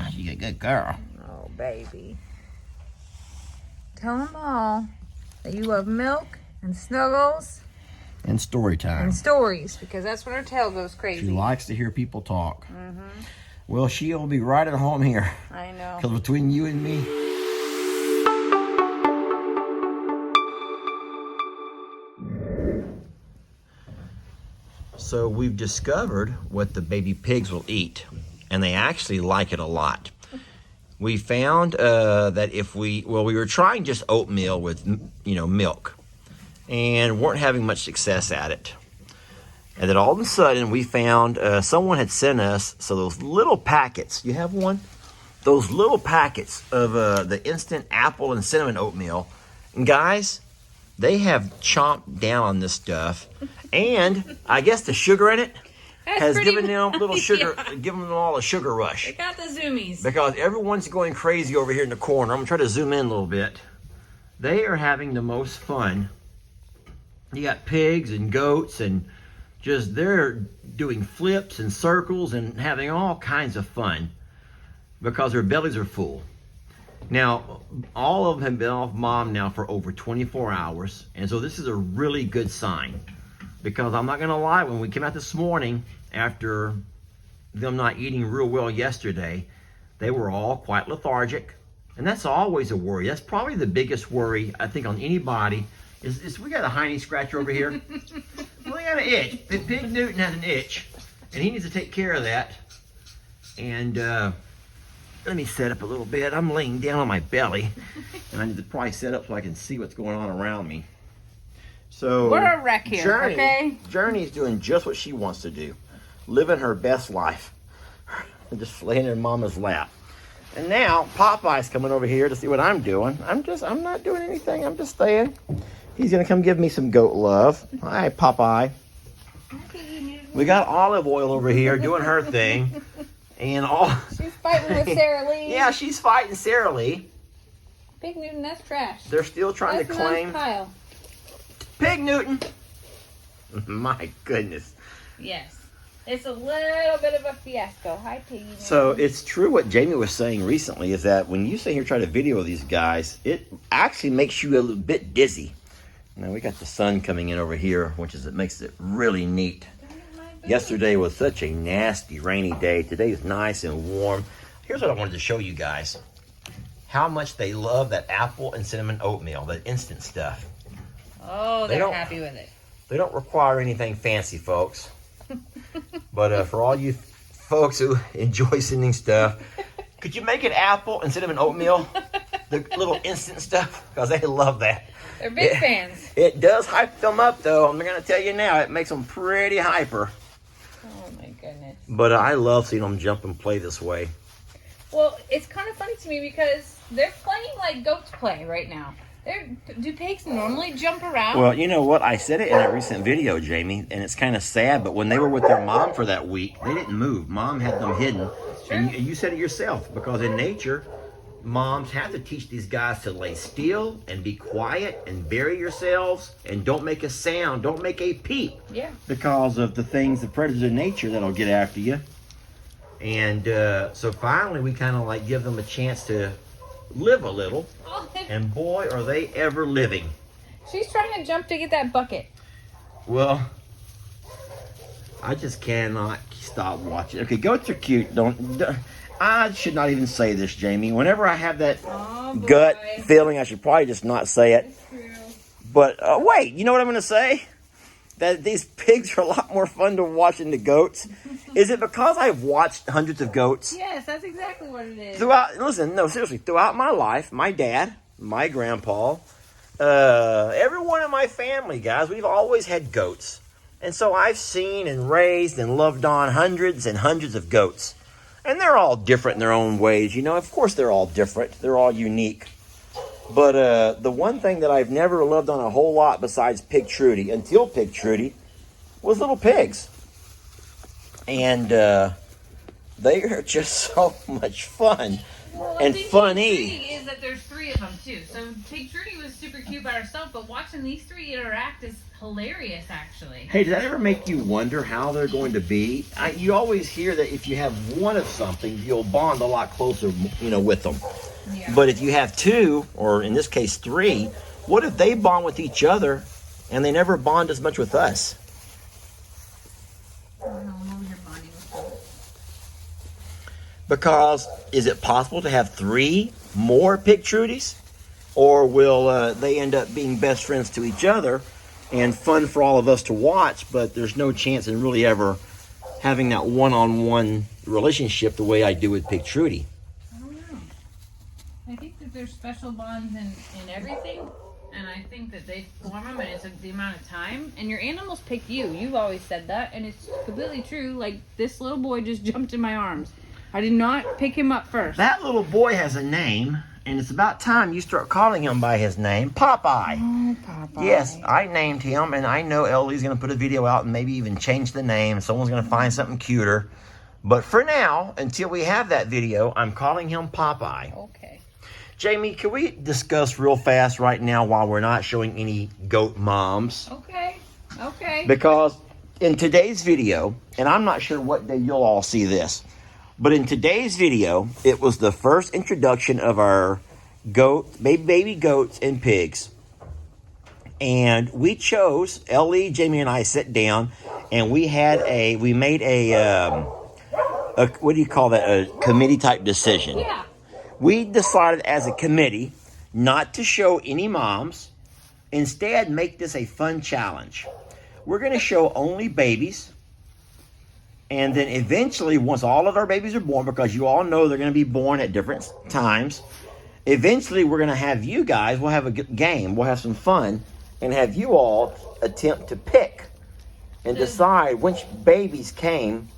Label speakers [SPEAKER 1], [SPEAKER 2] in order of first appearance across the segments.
[SPEAKER 1] Yeah, she's a good girl.
[SPEAKER 2] Oh, baby. Tell them all that you love milk and snuggles
[SPEAKER 1] And story time.
[SPEAKER 2] and stories, because that's when her tail goes
[SPEAKER 1] She
[SPEAKER 2] crazy.
[SPEAKER 1] likes to hear people talk. Well, she'll be right at home here.
[SPEAKER 2] I know.
[SPEAKER 1] Because between you and me... So we've discovered what the baby pigs will eat, and they actually like it a lot. We found that if we were trying just oatmeal with, milk, and weren't having much success at it. And then all of a sudden we found someone had sent us, so those little packets, you have one? Those little packets of the instant apple and cinnamon oatmeal. And guys, they have chomped down on this stuff. And I guess the sugar in it has given them little sugar, given them all a sugar rush.
[SPEAKER 2] They got the zoomies.
[SPEAKER 1] Because everyone's going crazy over here in the corner. I'm going to try to zoom in a little bit. They are having the most fun. You got pigs and goats and just they're doing flips and circles and having all kinds of fun because their bellies are full. Now, all of them have been off mom now for over 24 hours. And so this is a really good sign. Because I'm not going to lie, when we came out this morning after them not eating real well yesterday, they were all quite lethargic. And that's always a worry. That's probably the biggest worry, I think, on anybody is we got a hiney scratcher over here. Well, they got an itch. Pig Newton has an itch, and he needs to take care of that. And let me set up a little bit. I'm laying down on my belly, and I need to probably set up so I can see what's going on around me. So
[SPEAKER 2] We're a wreck here, okay?
[SPEAKER 1] Journey's doing just what she wants to do, living her best life, and just laying in Mama's lap. And now Popeye's coming over here to see what I'm doing. I'm not doing anything. I'm just staying. He's gonna come give me some goat love. Hi, Popeye. We got Olive Oil over here doing her thing, and all.
[SPEAKER 2] She's fighting with Sarah Lee.
[SPEAKER 1] Yeah, she's fighting Sarah Lee.
[SPEAKER 2] Pig Newton, that's trash.
[SPEAKER 1] They're still trying
[SPEAKER 2] That's
[SPEAKER 1] to claim
[SPEAKER 2] Kyle.
[SPEAKER 1] Pig Newton. My goodness.
[SPEAKER 2] Yes. It's a little bit of a fiasco. Hi, Piggy.
[SPEAKER 1] So it's true what Jamie was saying recently is that when you sit here try to video these guys, it actually makes you a little bit dizzy. Now we got the sun coming in over here, which is it makes it really neat. Yesterday was such a nasty rainy day. Today is nice and warm. Here's what I wanted to show you guys. How much they love that apple and cinnamon oatmeal, that instant stuff.
[SPEAKER 2] Oh,
[SPEAKER 1] They
[SPEAKER 2] they're
[SPEAKER 1] don't-
[SPEAKER 2] happy with it.
[SPEAKER 1] They don't require anything fancy, folks. But for all you folks who enjoy sending stuff, could you make it apple and cinnamon oatmeal? The little instant stuff? Because they love that.
[SPEAKER 2] They're big fans.
[SPEAKER 1] It does hype them up, though. I'm going to tell you now. It makes them pretty hyper.
[SPEAKER 2] Oh, my goodness.
[SPEAKER 1] But I love seeing them jump and play this way.
[SPEAKER 2] Well, it's kind of funny to me because they're playing like goats play right now. Do pigs normally jump around?
[SPEAKER 1] Well, you know what? I said it in a recent video, Jamie, and it's kind of sad, but when they were with their mom for that week, they didn't move. Mom had them hidden. And you said it yourself, because in nature, moms have to teach these guys to lay still and be quiet and bury yourselves and don't make a sound, don't make a peep.
[SPEAKER 2] Yeah.
[SPEAKER 1] Because of the things, the predators of nature that'll get after you. And so finally, we kind of like give them a chance to live a little. And boy, are they ever living.
[SPEAKER 2] She's trying to jump to get that bucket.
[SPEAKER 1] Well, I just cannot stop watching. Okay, goats are cute. I should not even say this, Jamie. Whenever I have that gut feeling, I should probably just not say it. But wait, you know what I'm going to say? That these pigs are a lot more fun to watch than the goats. Is it because I've watched hundreds of goats?
[SPEAKER 2] Yes, that's exactly what it is.
[SPEAKER 1] Throughout my life, my dad, my grandpa, everyone in my family, guys, we've always had goats. And so I've seen and raised and loved on hundreds and hundreds of goats. And they're all different in their own ways. You know, of course they're all different. They're all unique. But the one thing that I've never loved on a whole lot besides Pig Trudy, until Pig Trudy, was little pigs. And they are just so much fun.
[SPEAKER 2] Well,
[SPEAKER 1] and
[SPEAKER 2] I think
[SPEAKER 1] funny.
[SPEAKER 2] the thing is that there's 3 of them too. So Pig Trudy was super cute by herself, but watching these 3 interact is hilarious, actually.
[SPEAKER 1] Hey, does that ever make you wonder how they're going to be? You always hear that if you have one of something, you'll bond a lot closer, with them.
[SPEAKER 2] Yeah.
[SPEAKER 1] But if you have 2, or in this case 3, what if they bond with each other and they never bond as much with us?
[SPEAKER 2] I don't know how you're bonding with them.
[SPEAKER 1] Because is it possible to have 3 more Pig Trudies? Or will they end up being best friends to each other and fun for all of us to watch, but there's no chance in really ever having that one-on-one relationship the way I do with Pig Trudy?
[SPEAKER 2] I don't know. I think that there's special bonds in everything, and I think that they form them, and it's the amount of time. And your animals pick you. You've always said that, and it's completely true. Like, this little boy just jumped in my arms. I did not pick him up first.
[SPEAKER 1] That little boy has a name, and it's about time you start calling him by his name, Popeye.
[SPEAKER 2] Oh, Popeye.
[SPEAKER 1] Yes, I named him, and I know Ellie's going to put a video out and maybe even change the name. Someone's going to find something cuter. But for now, until we have that video, I'm calling him Popeye.
[SPEAKER 2] Okay.
[SPEAKER 1] Jamie, can we discuss real fast right now while we're not showing any goat moms?
[SPEAKER 2] Okay. Okay.
[SPEAKER 1] Because in today's video, and I'm not sure what day you'll all see this, but in today's video, it was the first introduction of our baby goats and pigs. And we chose, Ellie, Jamie, and I sat down, and we made a what do you call that? A committee type decision.
[SPEAKER 2] Yeah.
[SPEAKER 1] We decided as a committee not to show any moms. Instead, make this a fun challenge. We're going to show only babies. And then eventually, once all of our babies are born, because you all know they're going to be born at different times, eventually we're going to have you guys, we'll have a game, we'll have some fun, and have you all attempt to pick and decide which babies came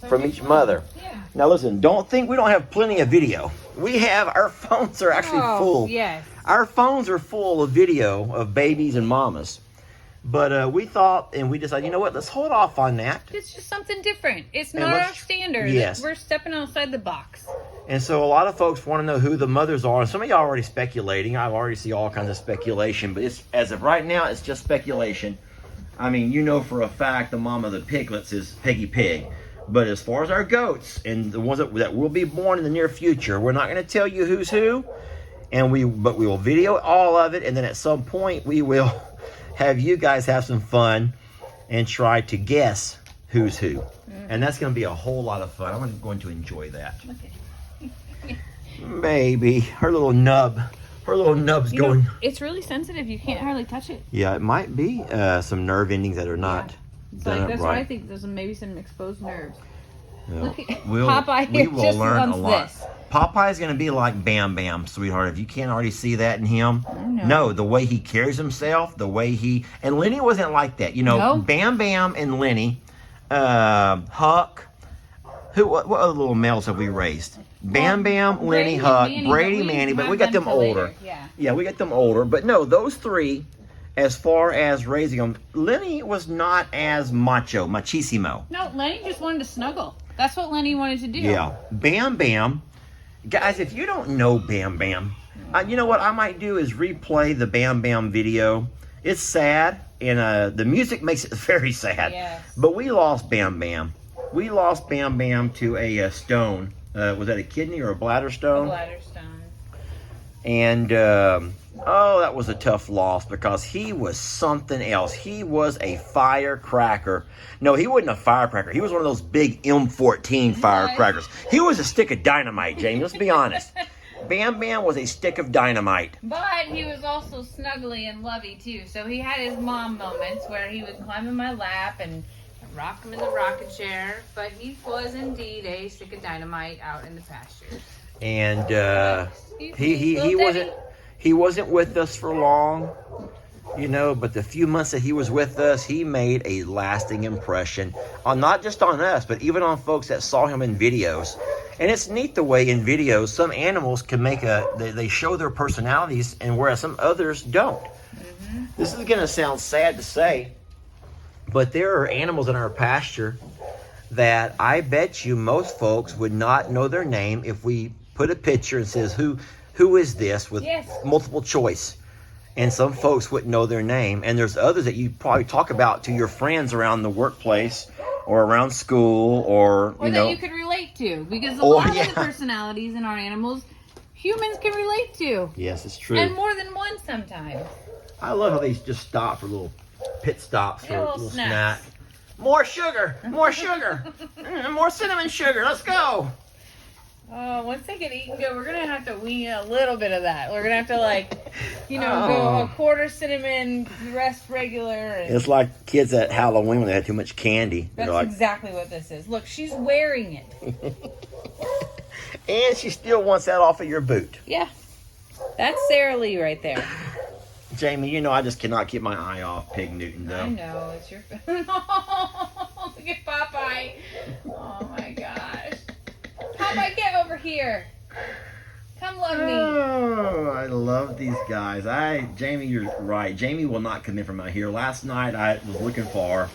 [SPEAKER 1] from each mother.
[SPEAKER 2] Yeah.
[SPEAKER 1] Now listen, don't think we don't have plenty of video. Our phones are actually full.
[SPEAKER 2] Yes.
[SPEAKER 1] Our phones are full of video of babies and mamas. But we thought, and we decided, you know what, let's hold off on that.
[SPEAKER 2] It's just something different. It's
[SPEAKER 1] And
[SPEAKER 2] not
[SPEAKER 1] let's-
[SPEAKER 2] our standard.
[SPEAKER 1] yes.
[SPEAKER 2] We're stepping outside the box.
[SPEAKER 1] And so a lot of folks want to know who the mothers are. And some of y'all are already speculating. I already see all kinds of speculation. But as of right now, it's just speculation. I mean, you know for a fact the mom of the piglets is Peggy Pig. But as far as our goats and the ones that will be born in the near future, we're not going to tell you who's who. But we will video all of it. And then at some point, we will have you guys have some fun and try to guess who's who. And that's going to be a whole lot of fun. I'm going to enjoy that.
[SPEAKER 2] Okay.
[SPEAKER 1] Baby, her little nub's going.
[SPEAKER 2] It's really sensitive. You can't hardly touch it.
[SPEAKER 1] Yeah, it might be some nerve endings that are not
[SPEAKER 2] It's
[SPEAKER 1] done
[SPEAKER 2] like,
[SPEAKER 1] up
[SPEAKER 2] that's why I
[SPEAKER 1] right.
[SPEAKER 2] think there's maybe some exposed nerves.
[SPEAKER 1] Well,
[SPEAKER 2] Look at
[SPEAKER 1] we
[SPEAKER 2] Popeye
[SPEAKER 1] will
[SPEAKER 2] just
[SPEAKER 1] learn a
[SPEAKER 2] wants
[SPEAKER 1] lot.
[SPEAKER 2] this.
[SPEAKER 1] Popeye's going to be like Bam Bam, sweetheart. If you can't already see that in him,
[SPEAKER 2] no.
[SPEAKER 1] no, the way he carries himself, the way and Lenny wasn't like that.
[SPEAKER 2] No.
[SPEAKER 1] Bam Bam and Lenny, Huck. What other little males have we raised? Bam Bam, Lenny,
[SPEAKER 2] Brady,
[SPEAKER 1] Huck,
[SPEAKER 2] Manny,
[SPEAKER 1] Brady,
[SPEAKER 2] but
[SPEAKER 1] Manny, but
[SPEAKER 2] have
[SPEAKER 1] we got them
[SPEAKER 2] till
[SPEAKER 1] older.
[SPEAKER 2] later. Yeah.
[SPEAKER 1] Yeah, we got them older. But no, those 3, as far as raising them, Lenny was not as machisimo.
[SPEAKER 2] No, Lenny just wanted to snuggle. That's what Lenny wanted to do.
[SPEAKER 1] Yeah. Bam Bam. Guys, if you don't know Bam Bam, you know what I might do is replay the Bam Bam video. It's sad, and the music makes it very sad.
[SPEAKER 2] Yes.
[SPEAKER 1] But we lost Bam Bam. We lost Bam Bam to a stone. Was that a kidney or a bladder stone?
[SPEAKER 2] Bladder stone.
[SPEAKER 1] And, that was a tough loss because he was something else. He was a firecracker. No, he wasn't a firecracker. He was one of those big M14 firecrackers. He was a stick of dynamite, James. Let's be honest. Bam Bam was a stick of dynamite.
[SPEAKER 2] But he was also snuggly and lovey too. So he had his mom moments where he would climb in my lap and rock him in the rocking chair. But he was indeed a stick of dynamite out in the pastures.
[SPEAKER 1] And
[SPEAKER 2] Little
[SPEAKER 1] he wasn't with us for long, but the few months that he was with us, he made a lasting impression on not just on us, but even on folks that saw him in videos. And it's neat the way in videos some animals can they show their personalities, and whereas some others don't. Mm-hmm. This is going to sound sad to say, but there are animals in our pasture that I bet you most folks would not know their name if we put a picture and says, who is this, with
[SPEAKER 2] Yes.
[SPEAKER 1] multiple choice. And some folks wouldn't know their name. And there's others that you probably talk about to your friends around the workplace or around school, or
[SPEAKER 2] Or
[SPEAKER 1] you
[SPEAKER 2] that
[SPEAKER 1] know.
[SPEAKER 2] you could relate to. Because a
[SPEAKER 1] Or,
[SPEAKER 2] lot of
[SPEAKER 1] yeah.
[SPEAKER 2] the personalities in our animals, humans can relate to.
[SPEAKER 1] Yes, it's true.
[SPEAKER 2] And more than one sometimes.
[SPEAKER 1] I love how they just stop for little pit stops for
[SPEAKER 2] Yeah,
[SPEAKER 1] a
[SPEAKER 2] little
[SPEAKER 1] little
[SPEAKER 2] snacks.
[SPEAKER 1] snack. More sugar, more sugar, more cinnamon sugar. Let's go.
[SPEAKER 2] Oh, once they get eaten good, we're gonna have to wean a little bit of that. We're gonna have to go
[SPEAKER 1] Oh.
[SPEAKER 2] a quarter cinnamon, the rest regular. And
[SPEAKER 1] It's like kids at Halloween when they had too much candy.
[SPEAKER 2] that's
[SPEAKER 1] They're like,
[SPEAKER 2] exactly what this is. Look, she's wearing it.
[SPEAKER 1] and she still wants that off of your boot.
[SPEAKER 2] Yeah, that's Sarah Lee right there.
[SPEAKER 1] Jamie, you know I just cannot keep my eye off Pig Newton, though.
[SPEAKER 2] I know it's your. Look at Popeye. Oh my gosh. Popeye, get over here. Come love me.
[SPEAKER 1] Oh, I love these guys. Jamie, you're right. Jamie will not come in from out here. Last night I was looking for her,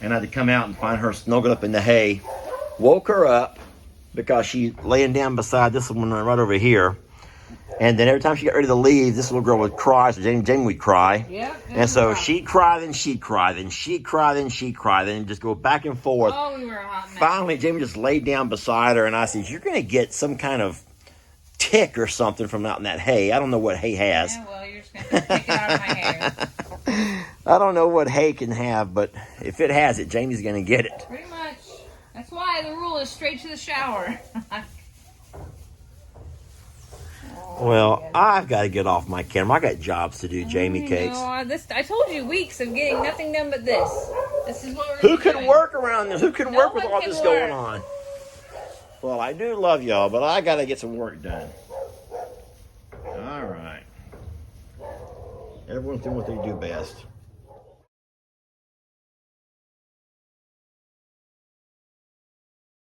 [SPEAKER 1] and I had to come out and find her snuggled up in the hay. Woke her up because she's laying down beside this one right over here. And then every time she got ready to leave, this little girl would cry, so Jamie would cry.
[SPEAKER 2] Yeah.
[SPEAKER 1] And so she'd cry, then she'd cry, then she'd cry, then she'd cry, then just go back and forth.
[SPEAKER 2] Oh, we were a hot mess.
[SPEAKER 1] Finally, Jamie just laid down beside her, and I said, "You're going to get some kind of tick or something from out in that hay. I don't know what hay has."
[SPEAKER 2] Yeah, well, you're just gonna take it out of my hair.
[SPEAKER 1] I don't know what hay can have, but if it has it, Jamie's going to get it.
[SPEAKER 2] Pretty much. That's why the rule is straight to the shower.
[SPEAKER 1] Well, I've got to get off my camera. I got jobs to do, Jamie Cakes.
[SPEAKER 2] I told you weeks of getting nothing done but this. This is what we're
[SPEAKER 1] Who
[SPEAKER 2] gonna be
[SPEAKER 1] can
[SPEAKER 2] doing.
[SPEAKER 1] work around this? Who can
[SPEAKER 2] No
[SPEAKER 1] work with
[SPEAKER 2] one
[SPEAKER 1] all
[SPEAKER 2] can
[SPEAKER 1] this
[SPEAKER 2] work.
[SPEAKER 1] going on? Well, I do love y'all, but I got to get some work done. All right. Everyone's doing what they do best.